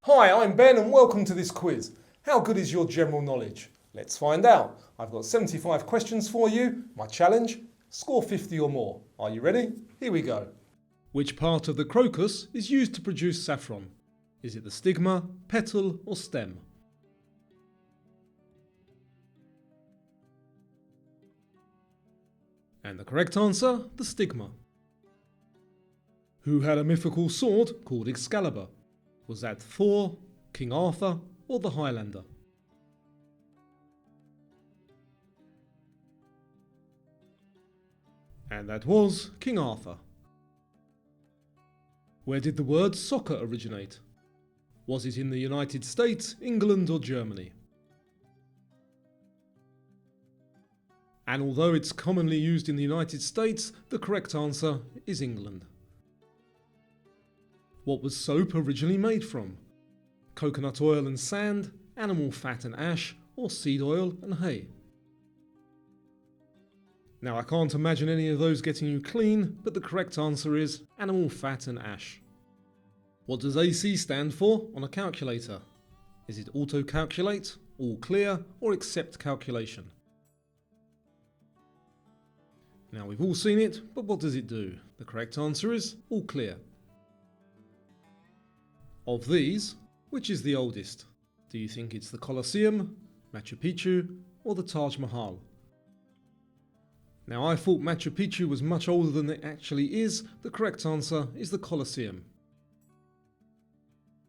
Hi, I'm Ben and welcome to this quiz. How good is your general knowledge? Let's find out. I've got 75 questions for you. My challenge, score 50 or more. Are you ready? Here we go. Which part of the crocus is used to produce saffron? Is it the stigma, petal or stem? And the correct answer, the stigma. Who had a mythical sword called Excalibur? Was that Thor, King Arthur or the Highlander? And that was King Arthur. Where did the word soccer originate? Was it in the United States, England or Germany? And although it's commonly used in the United States, the correct answer is England. What was soap originally made from? Coconut oil and sand, animal fat and ash, or seed oil and hay? Now I can't imagine any of those getting you clean, but the correct answer is animal fat and ash. What does AC stand for on a calculator? Is it auto calculate, all clear, or accept calculation? Now we've all seen it, but what does it do? The correct answer is all clear. Of these, which is the oldest? Do you think it's the Colosseum, Machu Picchu, or the Taj Mahal? Now I thought Machu Picchu was much older than it actually is. The correct answer is the Colosseum.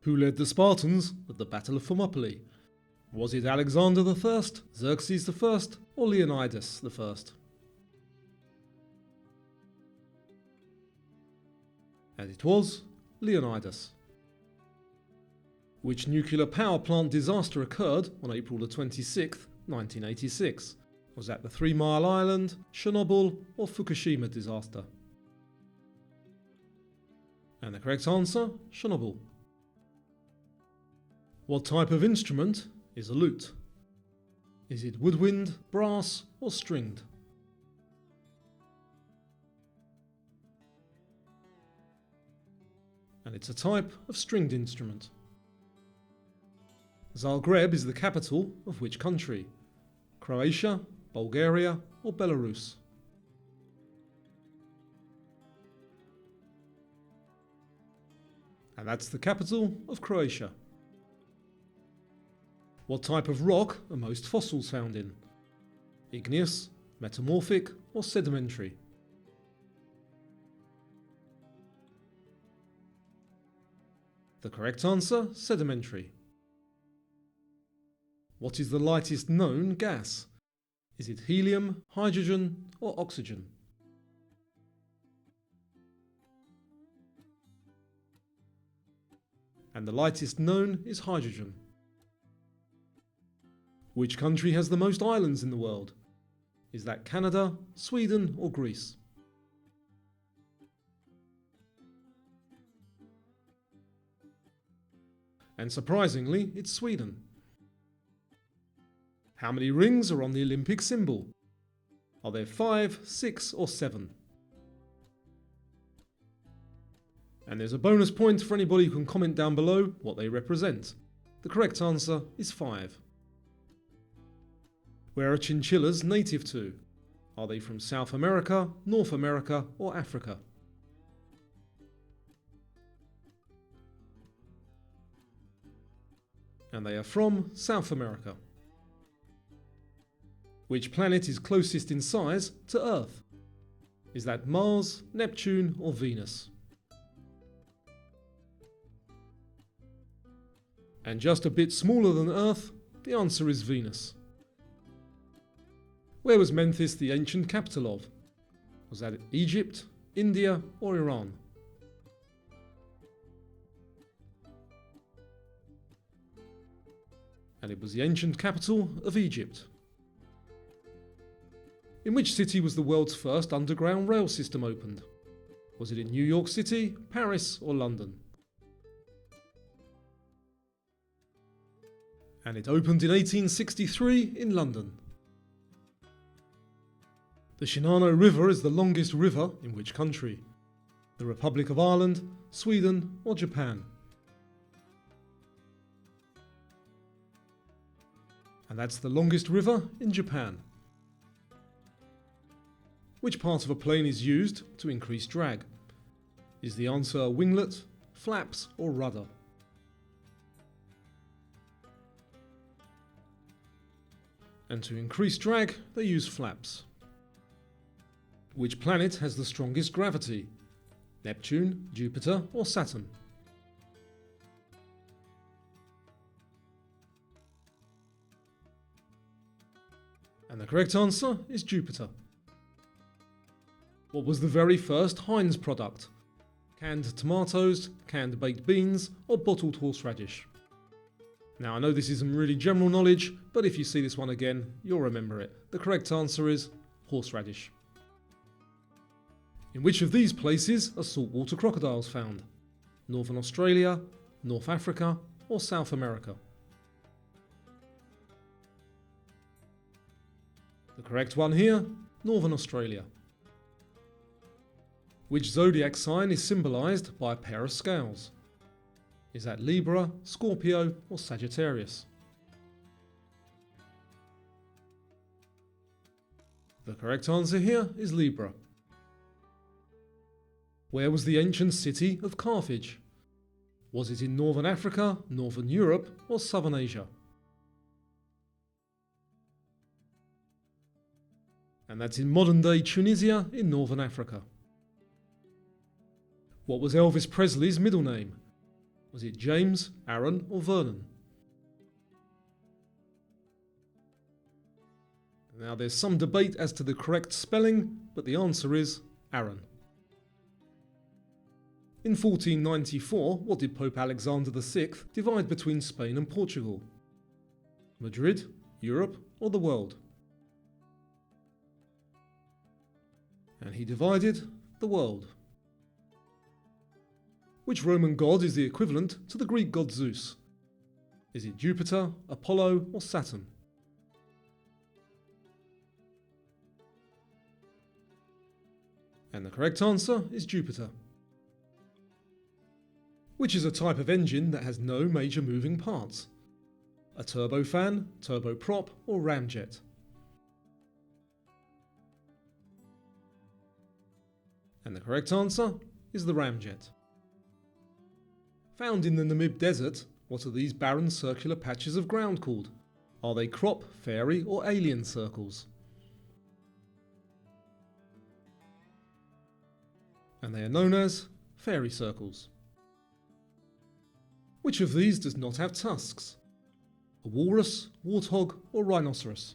Who led the Spartans at the Battle of Thermopylae? Was it Alexander I, Xerxes I, or Leonidas I? And it was Leonidas. Which nuclear power plant disaster occurred on April the 26th, 1986? Was that the 3 Mile Island, Chernobyl or Fukushima disaster? And the correct answer, Chernobyl. What type of instrument is a lute? Is it woodwind, brass or stringed? And it's a type of stringed instrument. Zagreb is the capital of which country? Croatia, Bulgaria or Belarus? And that's the capital of Croatia. What type of rock are most fossils found in? Igneous, metamorphic or sedimentary? The correct answer, sedimentary. What is the lightest known gas? Is it helium, hydrogen or oxygen? And the lightest known is hydrogen. Which country has the most islands in the world? Is that Canada, Sweden or Greece? And surprisingly, it's Sweden. How many rings are on the Olympic symbol? Are there 5, 6 or 7? And there's a bonus point for anybody who can comment down below what they represent. The correct answer is 5. Where are chinchillas native to? Are they from South America, North America or Africa? And they are from South America. Which planet is closest in size to Earth? Is that Mars, Neptune or Venus? And just a bit smaller than Earth, the answer is Venus. Where was Memphis the ancient capital of? Was that Egypt, India or Iran? And it was the ancient capital of Egypt. In which city was the world's first underground rail system opened? Was it in New York City, Paris or London? And it opened in 1863 in London. The Shinano River is the longest river in which country? The Republic of Ireland, Sweden or Japan? And that's the longest river in Japan. Which part of a plane is used to increase drag? Is the answer winglet, flaps or rudder? And to increase drag, they use flaps. Which planet has the strongest gravity? Neptune, Jupiter or Saturn? And the correct answer is Jupiter. What was the very first Heinz product? Canned tomatoes, canned baked beans or bottled horseradish? Now I know this isn't really general knowledge, but if you see this one again, you'll remember it. The correct answer is horseradish. In which of these places are saltwater crocodiles found? Northern Australia, North Africa or South America? The correct one here, Northern Australia. Which zodiac sign is symbolised by a pair of scales? Is that Libra, Scorpio or Sagittarius? The correct answer here is Libra. Where was the ancient city of Carthage? Was it in Northern Africa, Northern Europe or Southern Asia? And that's in modern-day Tunisia in Northern Africa. What was Elvis Presley's middle name? Was it James, Aaron or Vernon? Now there's some debate as to the correct spelling, but the answer is Aaron. In 1494, what did Pope Alexander VI divide between Spain and Portugal? Madrid, Europe or the world? And he divided the world. Which Roman god is the equivalent to the Greek god Zeus? Is it Jupiter, Apollo or Saturn? And the correct answer is Jupiter. Which is a type of engine that has no major moving parts? A turbofan, turboprop or ramjet? And the correct answer is the ramjet. Found in the Namib Desert, what are these barren circular patches of ground called? Are they crop, fairy or alien circles? And they are known as fairy circles. Which of these does not have tusks? A walrus, warthog or rhinoceros?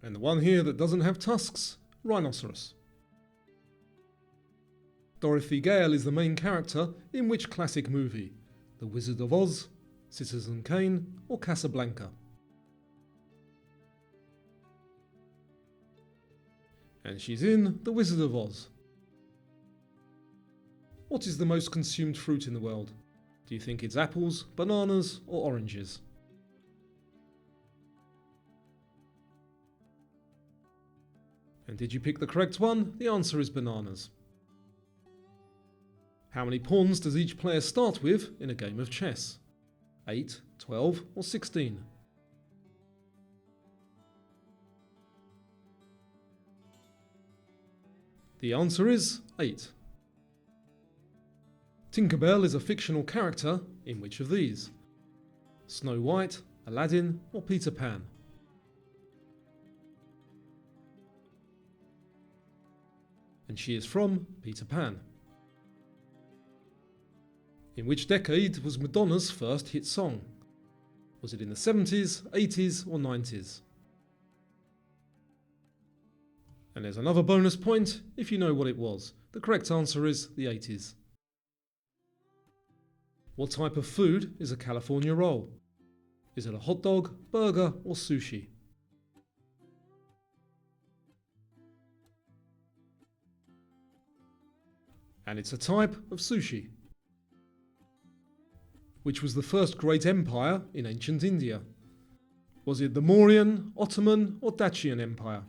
And the one here that doesn't have tusks, rhinoceros. Dorothy Gale is the main character in which classic movie? The Wizard of Oz, Citizen Kane or Casablanca? And she's in The Wizard of Oz. What is the most consumed fruit in the world? Do you think it's apples, bananas or oranges? And did you pick the correct one? The answer is bananas. How many pawns does each player start with in a game of chess? 8, 12 or 16? The answer is 8. Tinkerbell is a fictional character in which of these? Snow White, Aladdin or Peter Pan? And she is from Peter Pan. In which decade was Madonna's first hit song? Was it in the 70s, 80s or 90s? And there's another bonus point if you know what it was. The correct answer is the 80s. What type of food is a California roll? Is it a hot dog, burger or sushi? And it's a type of sushi. Which was the first great empire in ancient India? Was it the Mauryan, Ottoman or Dacian Empire?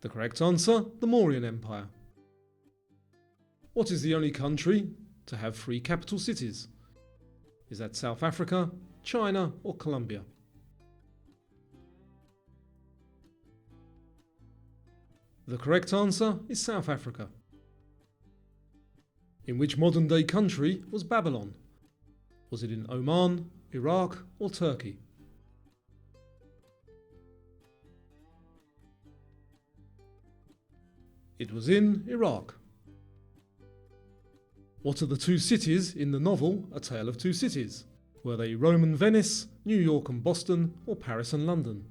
The correct answer, the Mauryan Empire. What is the only country to have 3 capital cities? Is that South Africa, China, or Colombia? The correct answer is South Africa. In which modern-day country was Babylon? Was it in Oman, Iraq, or Turkey? It was in Iraq. What are the 2 cities in the novel A Tale of Two Cities? Were they Rome and Venice, New York and Boston, or Paris and London?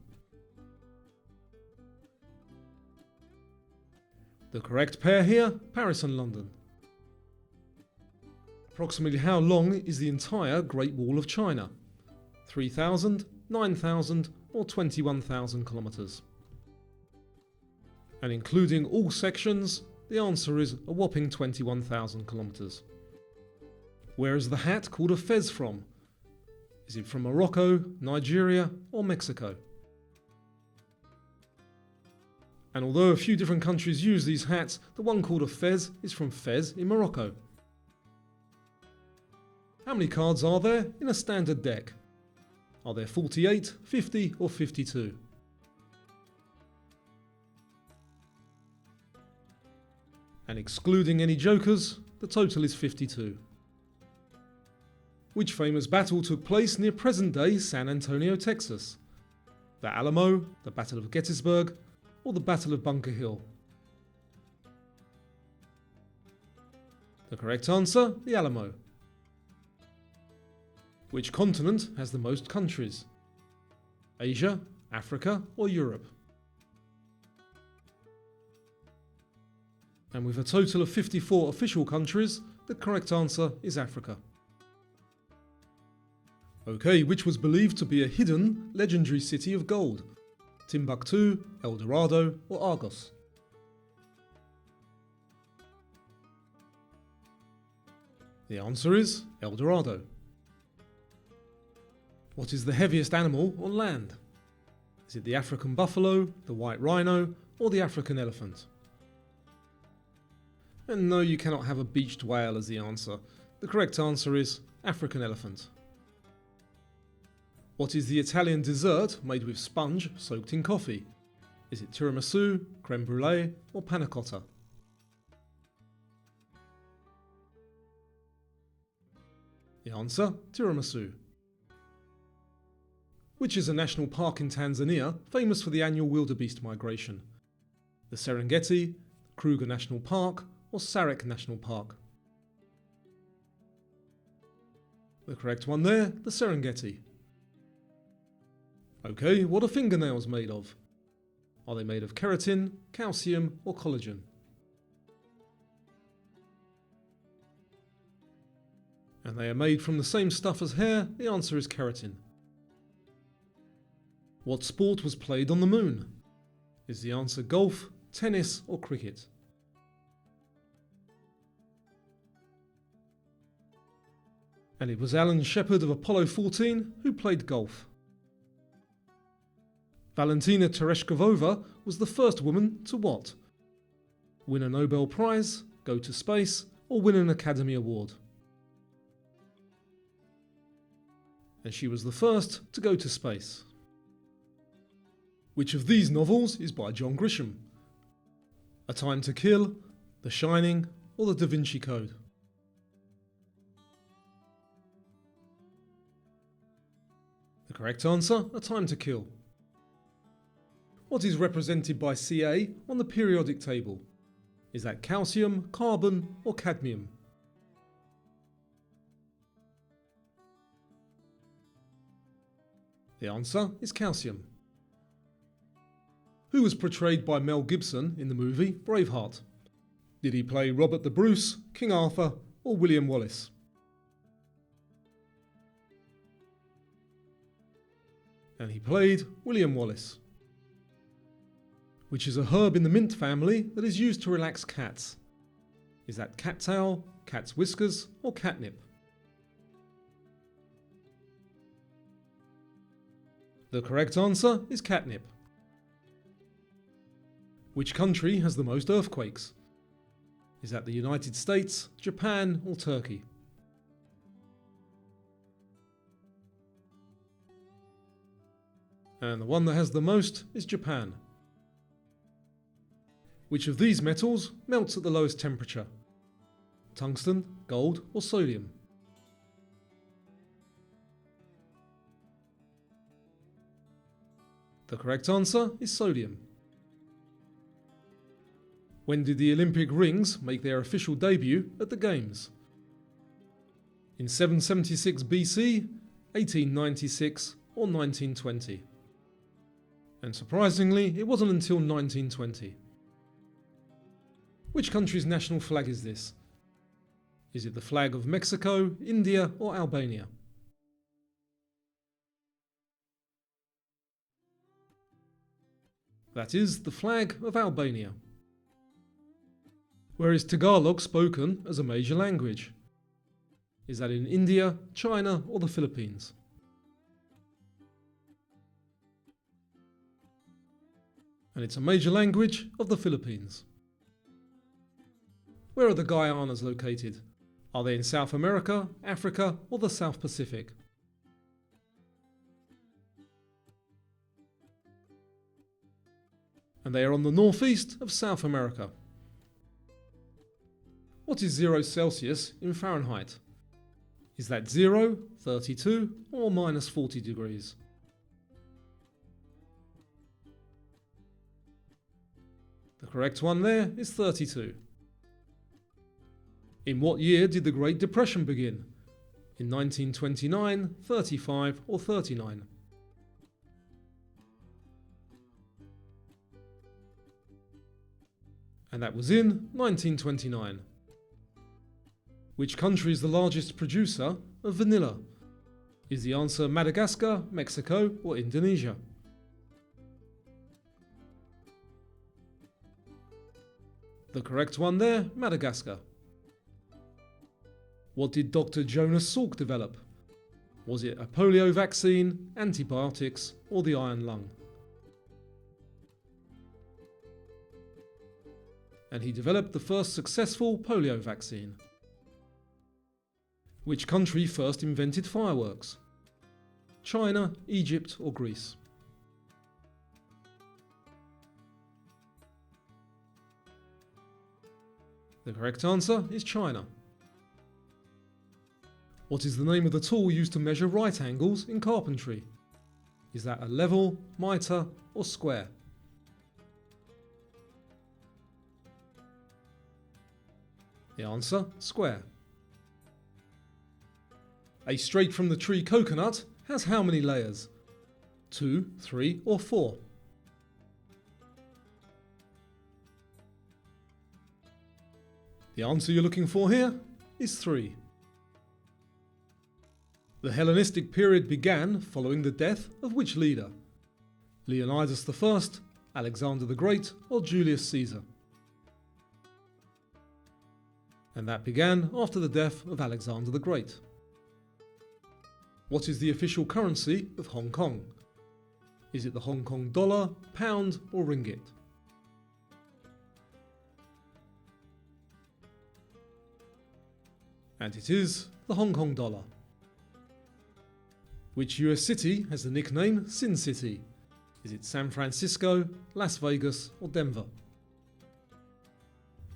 The correct pair here, Paris and London. Approximately how long is the entire Great Wall of China? 3,000, 9,000, or 21,000 kilometres? And including all sections, the answer is a whopping 21,000 kilometres. Where is the hat called a fez from? Is it from Morocco, Nigeria, or Mexico? And although a few different countries use these hats, the one called a fez is from Fez in Morocco. How many cards are there in a standard deck? Are there 48, 50, or 52? And excluding any jokers, the total is 52. Which famous battle took place near present-day San Antonio, Texas? The Alamo, the Battle of Gettysburg, or the Battle of Bunker Hill? The correct answer, the Alamo. Which continent has the most countries? Asia, Africa, or Europe? And with a total of 54 official countries, the correct answer is Africa. Okay, which was believed to be a hidden, legendary city of gold? Timbuktu, El Dorado, or Argos? The answer is El Dorado. What is the heaviest animal on land? Is it the African buffalo, the white rhino, or the African elephant? And no, you cannot have a beached whale as the answer. The correct answer is African elephant. What is the Italian dessert made with sponge soaked in coffee? Is it tiramisu, creme brulee, or panna cotta? The answer, tiramisu. Which is a national park in Tanzania famous for the annual wildebeest migration? The Serengeti, Kruger National Park, or Sarek National Park? The correct one there, the Serengeti. Okay, what are fingernails made of? Are they made of keratin, calcium, or collagen? And they are made from the same stuff as hair. The answer is keratin. What sport was played on the moon? Is the answer golf, tennis, or cricket? And it was Alan Shepard of Apollo 14 who played golf. Valentina Tereshkova was the first woman to what? Win a Nobel Prize, go to space, or win an Academy Award? And she was the first to go to space. Which of these novels is by John Grisham? A Time to Kill, The Shining, or The Da Vinci Code? The correct answer, A Time to Kill. What is represented by Ca on the periodic table? Is that calcium, carbon, or cadmium? The answer is calcium. Who was portrayed by Mel Gibson in the movie Braveheart? Did he play Robert the Bruce, King Arthur, or William Wallace? And he played William Wallace. Which is a herb in the mint family that is used to relax cats? Is that cattail, cat's whiskers, or catnip? The correct answer is catnip. Which country has the most earthquakes? Is that the United States, Japan, or Turkey? And the one that has the most is Japan. Which of these metals melts at the lowest temperature? Tungsten, gold, or sodium? The correct answer is sodium. When did the Olympic rings make their official debut at the Games? In 776 BC, 1896, or 1920? And surprisingly, it wasn't until 1920. Which country's national flag is this? Is it the flag of Mexico, India, or Albania? That is the flag of Albania. Where is Tagalog spoken as a major language? Is that in India, China, or the Philippines? And it's a major language of the Philippines. Where are the Guyanas located? Are they in South America, Africa, or the South Pacific? And they are on the northeast of South America. What is 0 Celsius in Fahrenheit? Is that 0, 32, or minus 40 degrees? The correct one there is 32. In what year did the Great Depression begin? In 1929, 35, or 39? And that was in 1929. Which country is the largest producer of vanilla? Is the answer Madagascar, Mexico, or Indonesia? The correct one there, Madagascar. What did Dr. Jonas Salk develop? Was it a polio vaccine, antibiotics, or the iron lung? And he developed the first successful polio vaccine. Which country first invented fireworks? China, Egypt, or Greece? The correct answer is China. What is the name of the tool used to measure right angles in carpentry? Is that a level, mitre, or square? The answer, square. A straight from the tree coconut has how many layers? 2, 3, or 4? The answer you're looking for here is 3. The Hellenistic period began following the death of which leader? Leonidas I, Alexander the Great, or Julius Caesar? And that began after the death of Alexander the Great. What is the official currency of Hong Kong? Is it the Hong Kong dollar, pound, or ringgit? And it is the Hong Kong dollar. Which US city has the nickname Sin City? Is it San Francisco, Las Vegas, or Denver?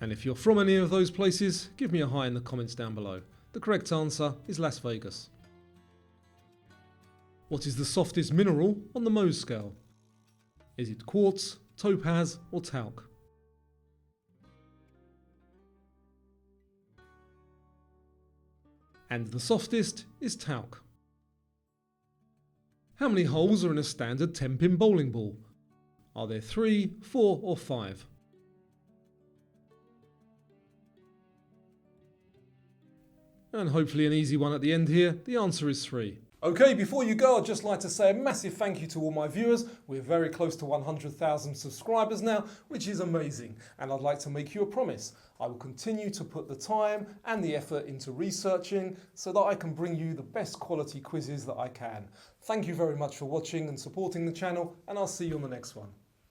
And if you're from any of those places, give me a hi in the comments down below. The correct answer is Las Vegas. What is the softest mineral on the Mohs scale? Is it quartz, topaz, or talc? And the softest is talc. How many holes are in a standard 10-pin bowling ball? Are there 3, 4, or 5? And hopefully an easy one at the end here, the answer is 3. Okay, before you go, I'd just like to say a massive thank you to all my viewers. We're very close to 100,000 subscribers now, which is amazing. And I'd like to make you a promise. I will continue to put the time and the effort into researching so that I can bring you the best quality quizzes that I can. Thank you very much for watching and supporting the channel, and I'll see you on the next one.